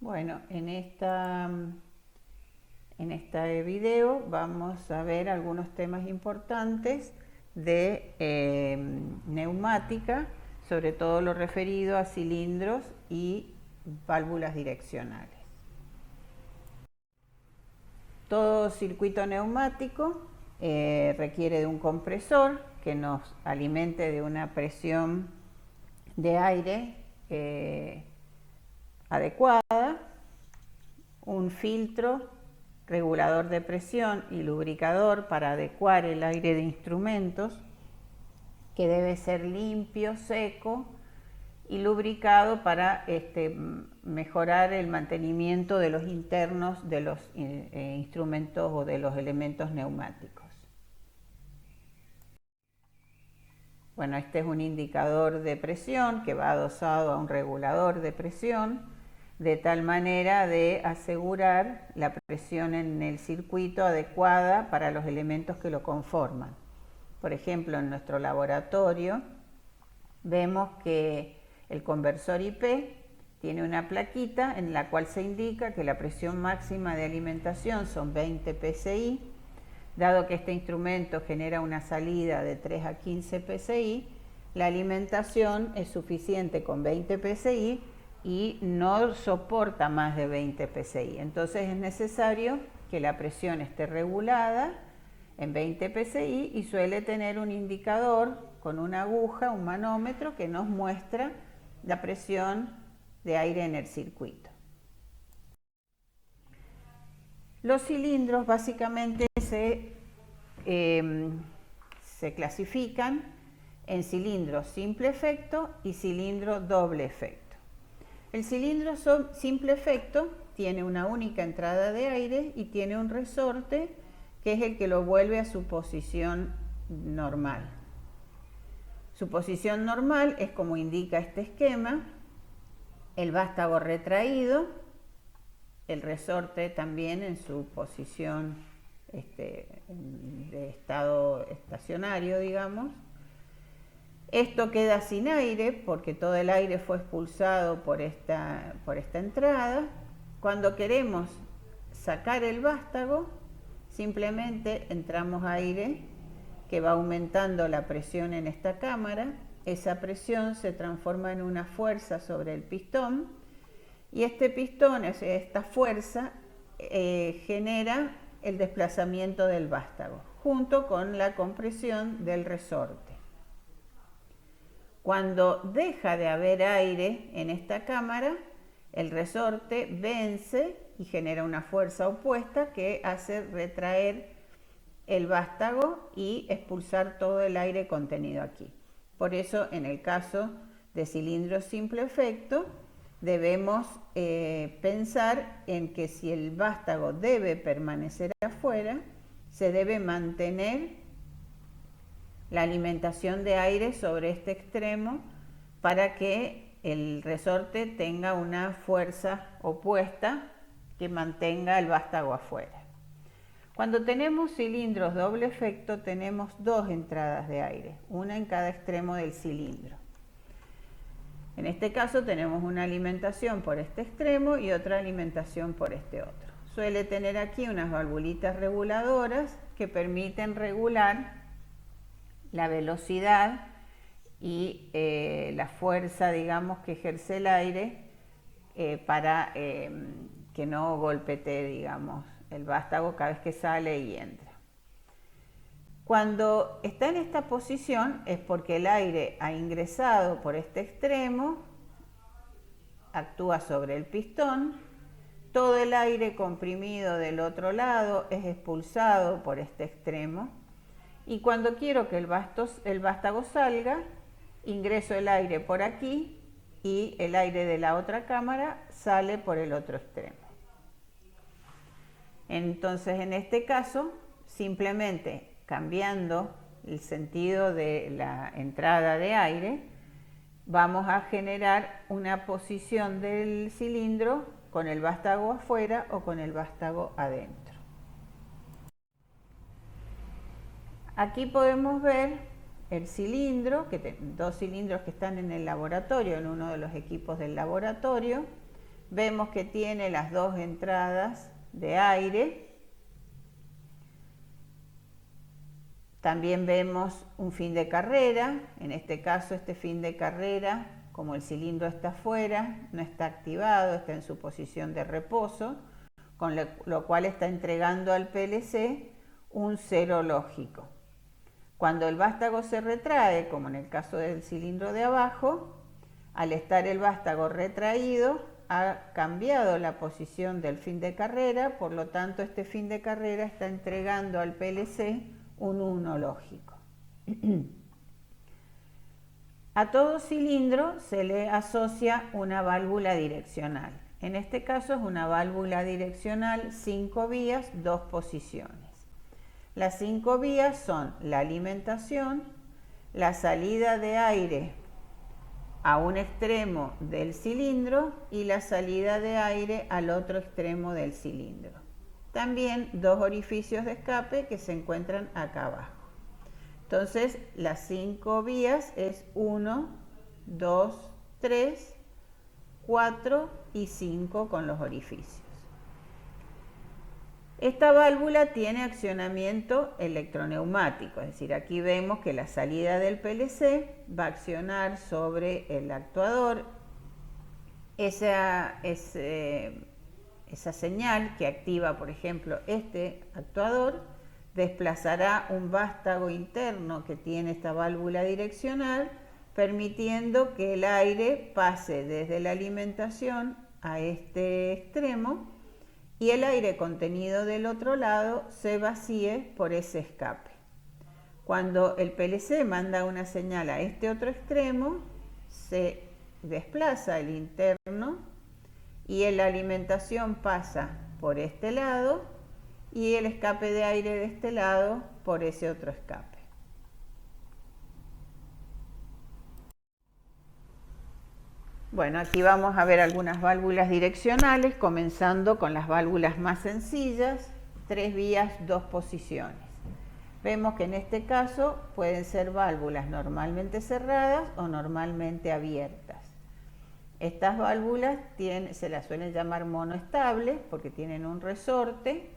Bueno, en este video vamos a ver algunos temas importantes de neumática, sobre todo lo referido a cilindros y válvulas direccionales. Todo circuito neumático requiere de un compresor que nos alimente de una presión de aire adecuada, un filtro regulador de presión y lubricador para adecuar el aire de instrumentos, que debe ser limpio, seco y lubricado para mejorar el mantenimiento de los internos de los instrumentos o de los elementos neumáticos. Bueno, este es un indicador de presión que va adosado a un regulador de presión, de tal manera de asegurar la presión en el circuito adecuada para los elementos que lo conforman. Por ejemplo, en nuestro laboratorio vemos que el conversor IP tiene una plaquita en la cual se indica que la presión máxima de alimentación son 20 psi. Dado que este instrumento genera una salida de 3 a 15 psi, la alimentación es suficiente con 20 psi y no soporta más de 20 psi. Entonces es necesario que la presión esté regulada en 20 psi y suele tener un indicador con una aguja, un manómetro, que nos muestra la presión de aire en el circuito. Los cilindros básicamente se clasifican en cilindro simple efecto y cilindro doble efecto. El cilindro simple efecto tiene una única entrada de aire y tiene un resorte que es el que lo vuelve a su posición normal. Su posición normal es como indica este esquema: el vástago retraído, el resorte también en su posición de estado estacionario, digamos. Esto queda sin aire porque todo el aire fue expulsado por esta entrada. Cuando queremos sacar el vástago, simplemente entramos aire que va aumentando la presión en esta cámara. Esa presión se transforma en una fuerza sobre el pistón y este pistón, esta fuerza, genera el desplazamiento del vástago junto con la compresión del resorte. Cuando deja de haber aire en esta cámara, el resorte vence y genera una fuerza opuesta que hace retraer el vástago y expulsar todo el aire contenido aquí. Por eso, en el caso de cilindro simple efecto, debemos pensar en que si el vástago debe permanecer afuera, se debe mantener la alimentación de aire sobre este extremo para que el resorte tenga una fuerza opuesta que mantenga el vástago afuera. Cuando tenemos cilindros doble efecto, tenemos dos entradas de aire, una en cada extremo del cilindro. En este caso tenemos una alimentación por este extremo y otra alimentación por este otro. Suele tener aquí unas valvulitas reguladoras que permiten regular la velocidad y la fuerza, digamos, que ejerce el aire para que no golpetee, digamos, el vástago cada vez que sale y entra. Cuando está en esta posición es porque el aire ha ingresado por este extremo, actúa sobre el pistón, todo el aire comprimido del otro lado es expulsado por este extremo y cuando quiero que el vástago salga, ingreso el aire por aquí y el aire de la otra cámara sale por el otro extremo. Entonces, en este caso, simplemente cambiando el sentido de la entrada de aire, vamos a generar una posición del cilindro con el vástago afuera o con el vástago adentro. Aquí podemos ver el cilindro, dos cilindros que están en el laboratorio, en uno de los equipos del laboratorio. Vemos que tiene las dos entradas de aire. También vemos un fin de carrera. En este caso, este fin de carrera, como el cilindro está afuera, no está activado, está en su posición de reposo, con lo cual está entregando al PLC un cero lógico. Cuando el vástago se retrae, como en el caso del cilindro de abajo, al estar el vástago retraído, ha cambiado la posición del fin de carrera, por lo tanto este fin de carrera está entregando al PLC un 1 lógico. A todo cilindro se le asocia una válvula direccional. En este caso es una válvula direccional 5 vías, 2 posiciones. Las 5 vías son la alimentación, la salida de aire a un extremo del cilindro y la salida de aire al otro extremo del cilindro. También 2 orificios de escape que se encuentran acá abajo. Entonces, las 5 vías es 1, 2, 3, 4 y 5 con los orificios. Esta válvula tiene accionamiento electroneumático, es decir, aquí vemos que la salida del PLC va a accionar sobre el actuador. Esa señal que activa, por ejemplo, este actuador, desplazará un vástago interno que tiene esta válvula direccional, permitiendo que el aire pase desde la alimentación a este extremo y el aire contenido del otro lado se vacíe por ese escape. Cuando el PLC manda una señal a este otro extremo, se desplaza el interno y la alimentación pasa por este lado y el escape de aire de este lado por ese otro escape. Bueno, aquí vamos a ver algunas válvulas direccionales, comenzando con las válvulas más sencillas, 3 vías, 2 posiciones. Vemos que en este caso pueden ser válvulas normalmente cerradas o normalmente abiertas. Estas válvulas se las suelen llamar monoestables porque tienen un resorte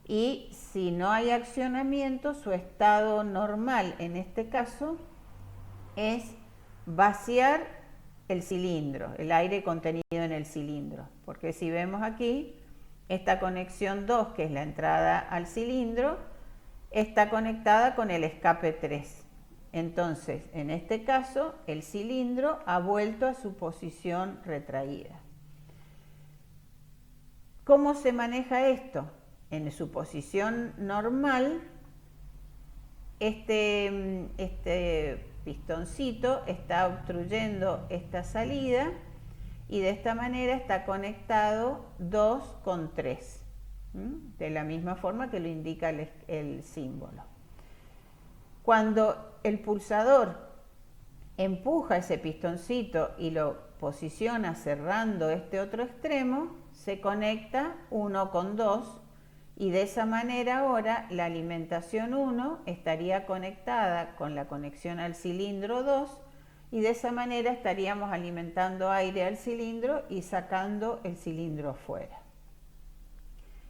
y si no hay accionamiento, su estado normal en este caso es vaciar el cilindro, el aire contenido en el cilindro, porque si vemos aquí, esta conexión 2, que es la entrada al cilindro, está conectada con el escape 3. Entonces, en este caso, el cilindro ha vuelto a su posición retraída. ¿Cómo se maneja esto? En su posición normal, este pistoncito está obstruyendo esta salida y de esta manera está conectado 2 con 3, de la misma forma que lo indica el símbolo. Cuando el pulsador empuja ese pistoncito y lo posiciona cerrando este otro extremo, se conecta 1 con 2 y de esa manera ahora la alimentación 1 estaría conectada con la conexión al cilindro 2 y de esa manera estaríamos alimentando aire al cilindro y sacando el cilindro afuera.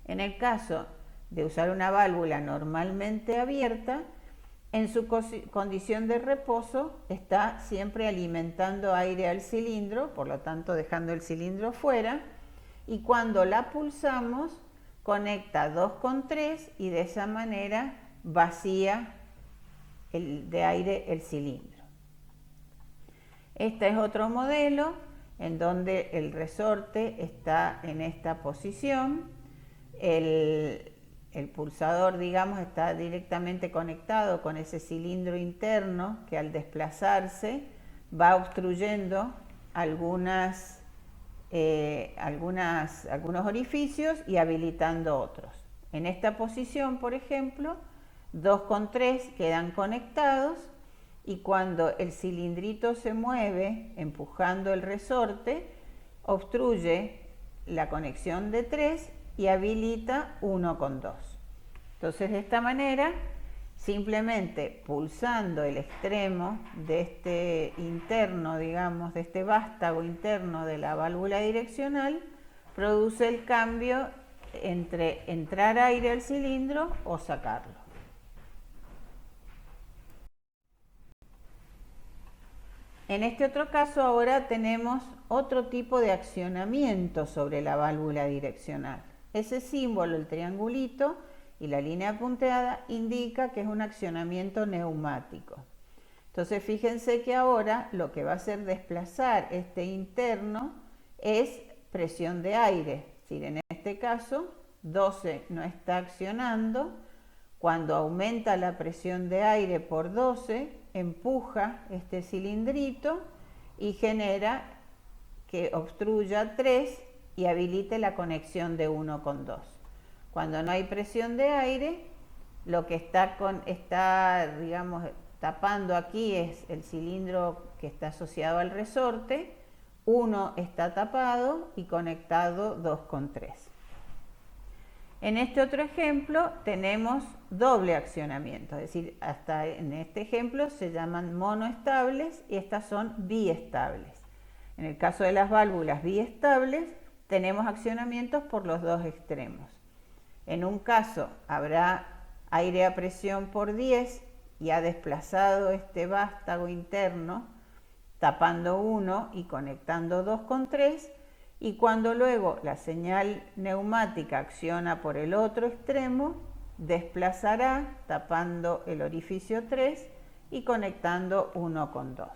En el caso de usar una válvula normalmente abierta, en su condición de reposo está siempre alimentando aire al cilindro, por lo tanto dejando el cilindro fuera, y cuando la pulsamos conecta 2 con 3 y de esa manera vacía de aire el cilindro. Este es otro modelo en donde el resorte está en esta posición, el pulsador, digamos, está directamente conectado con ese cilindro interno que al desplazarse va obstruyendo algunos orificios y habilitando otros. En esta posición, por ejemplo, 2 con 3 quedan conectados y cuando el cilindrito se mueve empujando el resorte, obstruye la conexión de 3 y habilita 1 con 2. Entonces, de esta manera, simplemente pulsando el extremo de este interno, digamos, de este vástago interno de la válvula direccional, produce el cambio entre entrar aire al cilindro o sacarlo. En este otro caso ahora tenemos otro tipo de accionamiento sobre la válvula direccional. Ese símbolo, el triangulito y la línea punteada, indica que es un accionamiento neumático. Entonces fíjense que ahora lo que va a hacer desplazar este interno es presión de aire. Es decir, en este caso 12 no está accionando. Cuando aumenta la presión de aire por 12, empuja este cilindrito y genera que obstruya 3 y habilite la conexión de 1 con 2. Cuando no hay presión de aire, lo que está digamos, tapando aquí es el cilindro que está asociado al resorte. 1 está tapado y conectado 2 con 3. En este otro ejemplo tenemos doble accionamiento, es decir, hasta en este ejemplo se llaman monoestables y estas son biestables. En el caso de las válvulas biestables tenemos accionamientos por los dos extremos. En un caso habrá aire a presión por 10 y ha desplazado este vástago interno tapando 1 y conectando 2 con 3, y cuando luego la señal neumática acciona por el otro extremo, desplazará tapando el orificio 3 y conectando 1 con 2.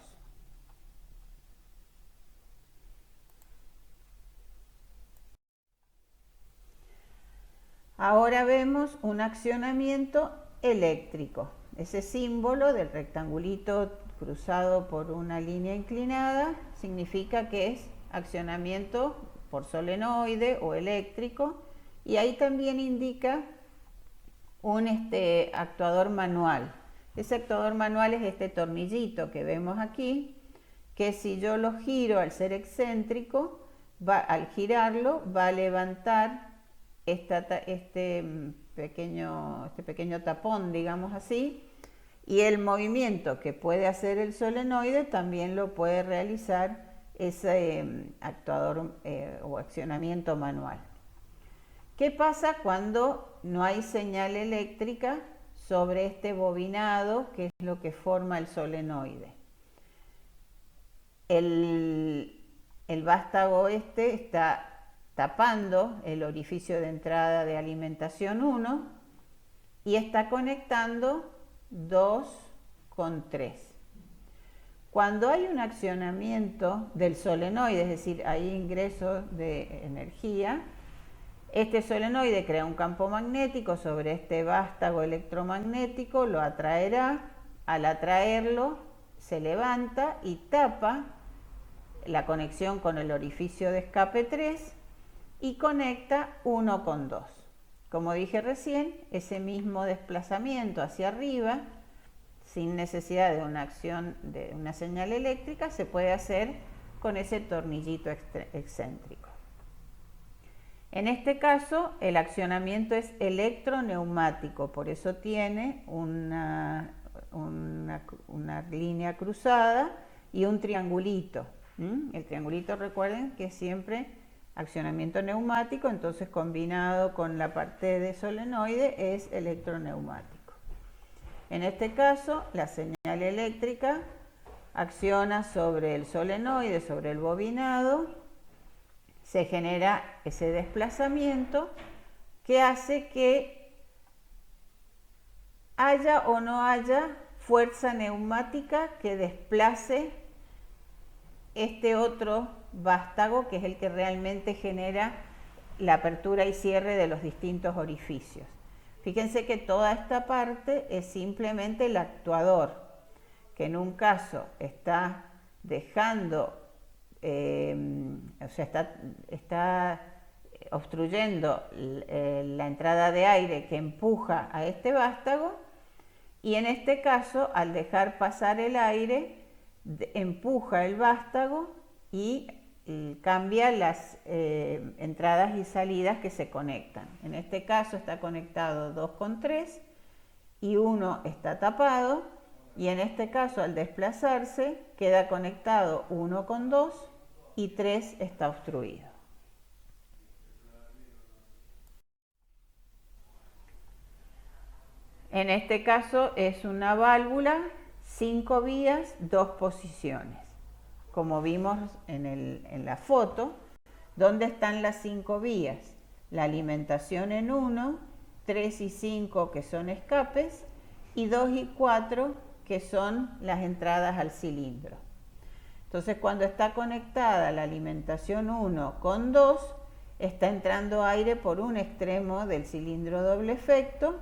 Ahora vemos un accionamiento eléctrico. Ese símbolo del rectangulito cruzado por una línea inclinada significa que es accionamiento por solenoide o eléctrico, y ahí también indica un actuador manual. Ese actuador manual es este tornillito que vemos aquí, que si yo lo giro al ser excéntrico, al girarlo va a levantar este pequeño tapón, digamos así, y el movimiento que puede hacer el solenoide también lo puede realizar ese actuador o accionamiento manual. ¿Qué pasa cuando no hay señal eléctrica sobre este bobinado, que es lo que forma el solenoide? El vástago está tapando el orificio de entrada de alimentación 1 y está conectando 2 con 3. Cuando hay un accionamiento del solenoide, es decir, hay ingreso de energía, este solenoide crea un campo magnético sobre este vástago electromagnético, lo atraerá. Al atraerlo se levanta y tapa la conexión con el orificio de escape 3 y conecta 1 con 2. Como dije recién, ese mismo desplazamiento hacia arriba, sin necesidad de una acción de una señal eléctrica, se puede hacer con ese tornillito excéntrico. En este caso, el accionamiento es electroneumático, por eso tiene una línea cruzada y un triangulito. El triangulito, recuerden que es siempre accionamiento neumático, entonces combinado con la parte de solenoide es electroneumático. En este caso, la señal eléctrica acciona sobre el solenoide, sobre el bobinado, se genera ese desplazamiento que hace que haya o no haya fuerza neumática que desplace este otro vástago, que es el que realmente genera la apertura y cierre de los distintos orificios. Fíjense que toda esta parte es simplemente el actuador, que en un caso está dejando, está obstruyendo la entrada de aire que empuja a este vástago, y en este caso, al dejar pasar el aire, empuja el vástago y cambia las entradas y salidas que se conectan. En este caso está conectado 2 con 3 y 1 está tapado, y en este caso al desplazarse queda conectado 1 con 2 y 3 está obstruido. En este caso es una válvula 5 vías, 2 posiciones. Como vimos en la foto, ¿dónde están las 5 vías? La alimentación en 1, 3 y 5 que son escapes y 2 y 4 que son las entradas al cilindro. Entonces cuando está conectada la alimentación 1 con 2, está entrando aire por un extremo del cilindro doble efecto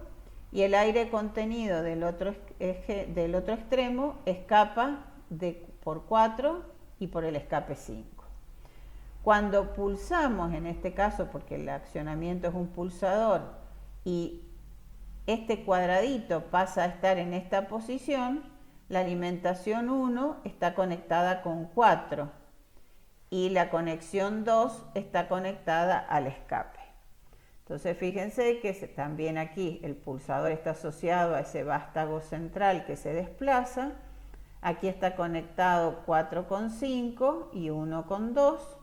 y el aire contenido del otro extremo escapa por 4 y por el escape 5. Cuando pulsamos, en este caso, porque el accionamiento es un pulsador, y este cuadradito pasa a estar en esta posición, la alimentación 1 está conectada con 4 y la conexión 2 está conectada al escape. Entonces fíjense que también aquí el pulsador está asociado a ese vástago central que se desplaza. Aquí está conectado 4 con 5 y 1 con 2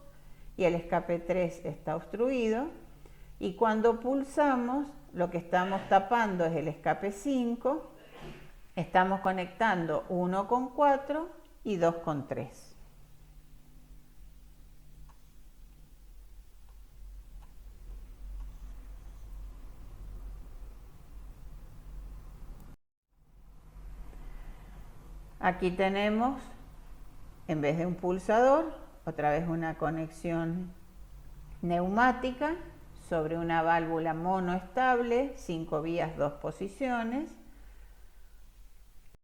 y el escape 3 está obstruido. Y cuando pulsamos, lo que estamos tapando es el escape 5. Estamos conectando 1 con 4 y 2 con 3. Aquí tenemos, en vez de un pulsador, otra vez una conexión neumática sobre una válvula monoestable, 5 vías, 2 posiciones.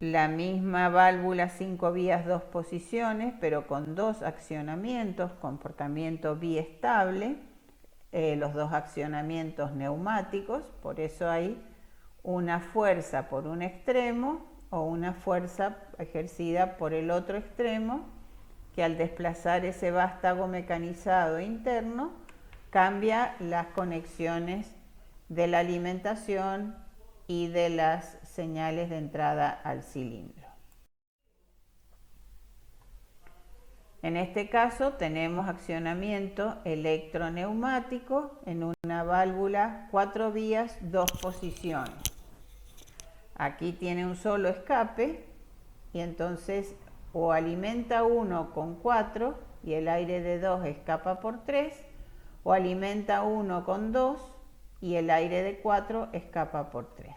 La misma válvula 5 vías, 2 posiciones, pero con 2 accionamientos, comportamiento biestable, los 2 accionamientos neumáticos, por eso hay una fuerza por un extremo o una fuerza ejercida por el otro extremo, que al desplazar ese vástago mecanizado interno cambia las conexiones de la alimentación y de las señales de entrada al cilindro. En este caso tenemos accionamiento electroneumático en una válvula 4 vías, 2 posiciones. Aquí tiene un solo escape y entonces o alimenta 1 con 4 y el aire de 2 escapa por 3, o alimenta 1 con 2 y el aire de 4 escapa por 3.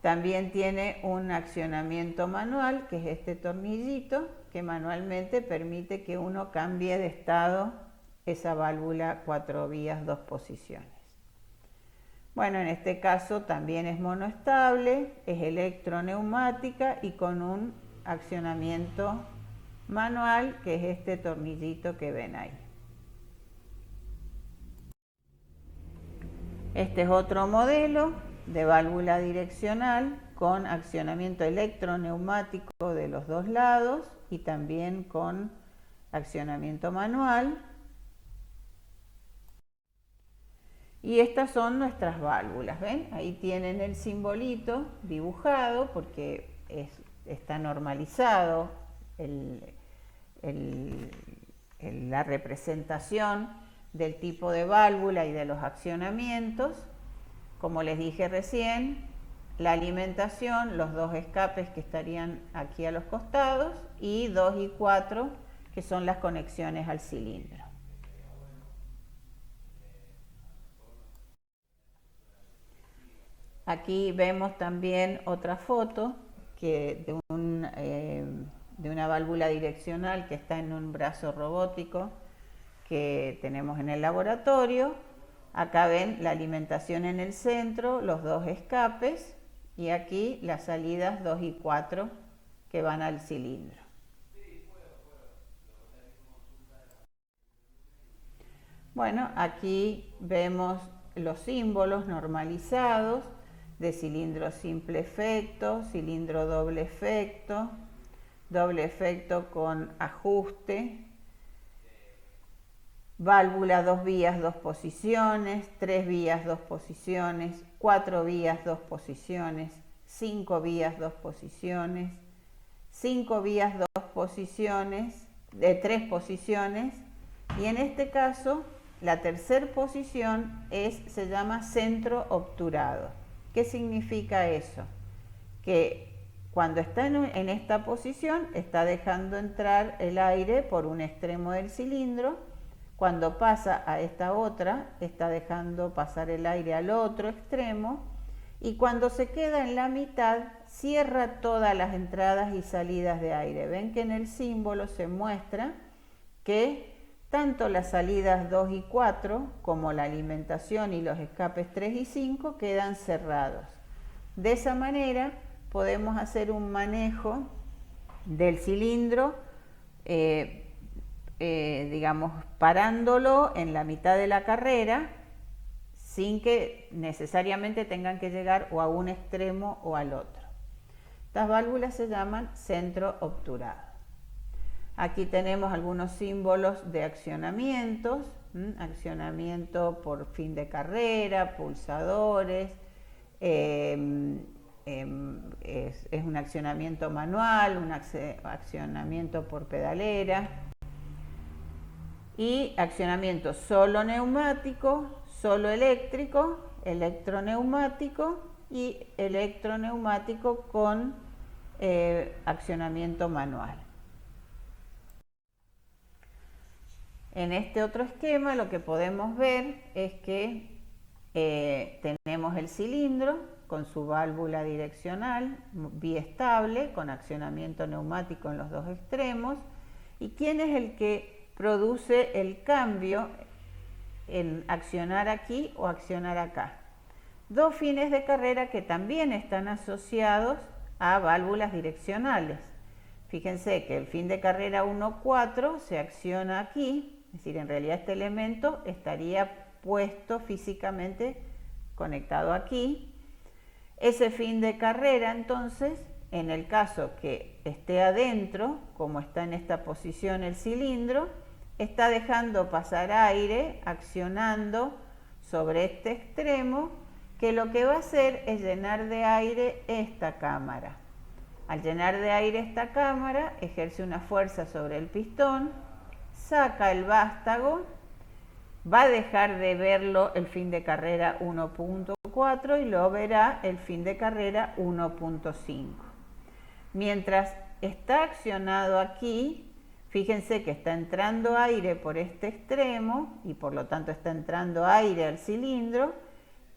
También tiene un accionamiento manual, que es este tornillito, que manualmente permite que uno cambie de estado esa válvula 4 vías, 2 posiciones. Bueno, en este caso también es monoestable, es electroneumática y con un accionamiento manual, que es este tornillito que ven ahí. Este es otro modelo de válvula direccional con accionamiento electroneumático de los dos lados y también con accionamiento manual. Y estas son nuestras válvulas, ¿ven? Ahí tienen el simbolito dibujado porque está normalizado la representación del tipo de válvula y de los accionamientos. Como les dije recién, la alimentación, los 2 escapes que estarían aquí a los costados y 2 y 4 que son las conexiones al cilindro. Aquí vemos también otra foto de una válvula direccional que está en un brazo robótico que tenemos en el laboratorio. Acá ven la alimentación en el centro, los 2 escapes y aquí las salidas 2 y 4 que van al cilindro. Bueno, aquí vemos los símbolos normalizados de cilindro simple efecto, cilindro doble efecto con ajuste, válvula 2 vías, 2 posiciones, 3 vías, 2 posiciones, 4 vías, 2 posiciones, 5 vías, 2 posiciones, 5 vías, 2 posiciones, de 3 posiciones, y en este caso la tercera posición se llama centro obturado. ¿Qué significa eso? Que cuando está en esta posición está dejando entrar el aire por un extremo del cilindro. Cuando pasa a esta otra está dejando pasar el aire al otro extremo, y cuando se queda en la mitad cierra todas las entradas y salidas de aire. Ven que en el símbolo se muestra que tanto las salidas 2 y 4 como la alimentación y los escapes 3 y 5 quedan cerrados. De esa manera podemos hacer un manejo del cilindro, digamos, parándolo en la mitad de la carrera sin que necesariamente tengan que llegar o a un extremo o al otro. Estas válvulas se llaman centro obturado. Aquí tenemos algunos símbolos de accionamientos, accionamiento por fin de carrera, pulsadores, es un accionamiento manual, un accionamiento por pedalera, y accionamiento solo neumático, solo eléctrico, electroneumático y electroneumático con accionamiento manual. En este otro esquema lo que podemos ver es que tenemos el cilindro con su válvula direccional biestable con accionamiento neumático en los dos extremos. ¿Y quién es el que produce el cambio en accionar aquí o accionar acá? Dos fines de carrera que también están asociados a válvulas direccionales. Fíjense que el fin de carrera 1,4 se acciona aquí, es decir, en realidad este elemento estaría puesto físicamente conectado aquí. Ese fin de carrera, entonces, en el caso que esté adentro, como está en esta posición el cilindro, está dejando pasar aire, accionando sobre este extremo, que lo que va a hacer es llenar de aire esta cámara. Al llenar de aire esta cámara, ejerce una fuerza sobre el pistón, saca el vástago, va a dejar de verlo el fin de carrera 1.4 y lo verá el fin de carrera 1.5. Mientras está accionado aquí, fíjense que está entrando aire por este extremo y por lo tanto está entrando aire al cilindro,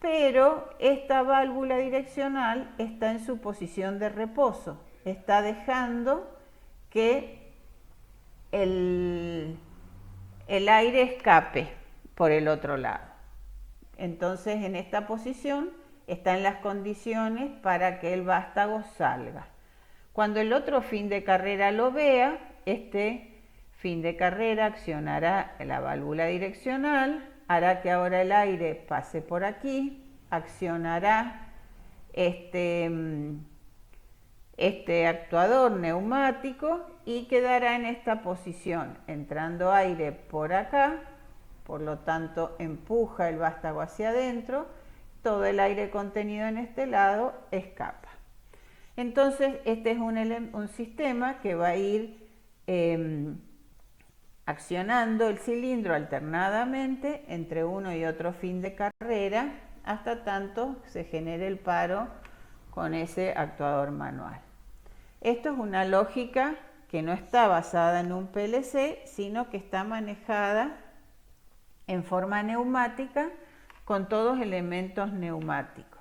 pero esta válvula direccional está en su posición de reposo, está dejando que el aire escape por el otro lado. Entonces, en esta posición está en las condiciones para que el vástago salga. Cuando el otro fin de carrera lo vea, este fin de carrera accionará la válvula direccional, hará que ahora el aire pase por aquí, accionará este actuador neumático y quedará en esta posición, entrando aire por acá, por lo tanto empuja el vástago hacia adentro, todo el aire contenido en este lado escapa. Entonces este es un sistema que va a ir accionando el cilindro alternadamente entre uno y otro fin de carrera hasta tanto se genere el paro con ese actuador manual. Esto es una lógica que no está basada en un PLC, sino que está manejada en forma neumática con todos elementos neumáticos.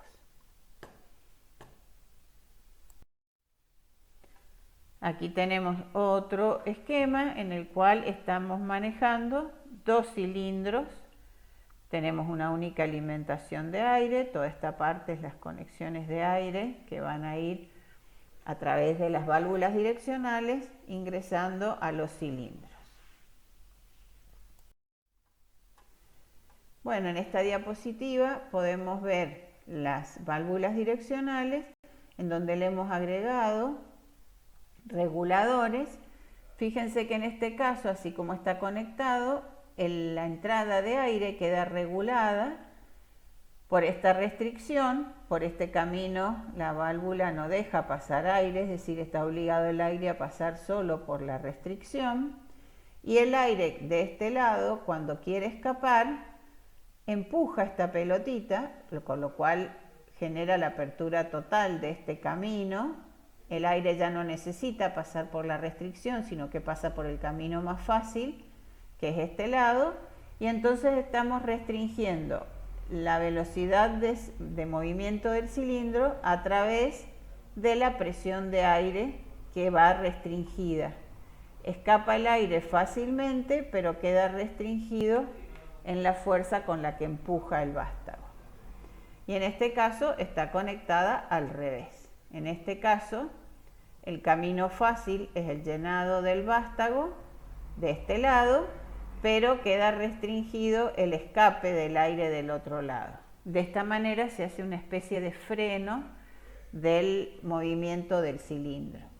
Aquí tenemos otro esquema en el cual estamos manejando dos cilindros. Tenemos una única alimentación de aire, toda esta parte es las conexiones de aire que van a ir a través de las válvulas direccionales ingresando a los cilindros. Bueno, en esta diapositiva podemos ver las válvulas direccionales en donde le hemos agregado reguladores. Fíjense que en este caso, así como está conectado, la entrada de aire queda regulada por esta restricción. Por este camino la válvula no deja pasar aire, es decir, está obligado el aire a pasar solo por la restricción, y el aire de este lado, cuando quiere escapar, empuja esta pelotita, con lo cual genera la apertura total de este camino. El aire ya no necesita pasar por la restricción, sino que pasa por el camino más fácil, que es este lado, y entonces estamos restringiendo la velocidad de movimiento del cilindro a través de la presión de aire que va restringida. Escapa el aire fácilmente, pero queda restringido en la fuerza con la que empuja el vástago. Y en este caso está conectada al revés. En este caso, el camino fácil es el llenado del vástago de este lado, pero queda restringido el escape del aire del otro lado. De esta manera se hace una especie de freno del movimiento del cilindro.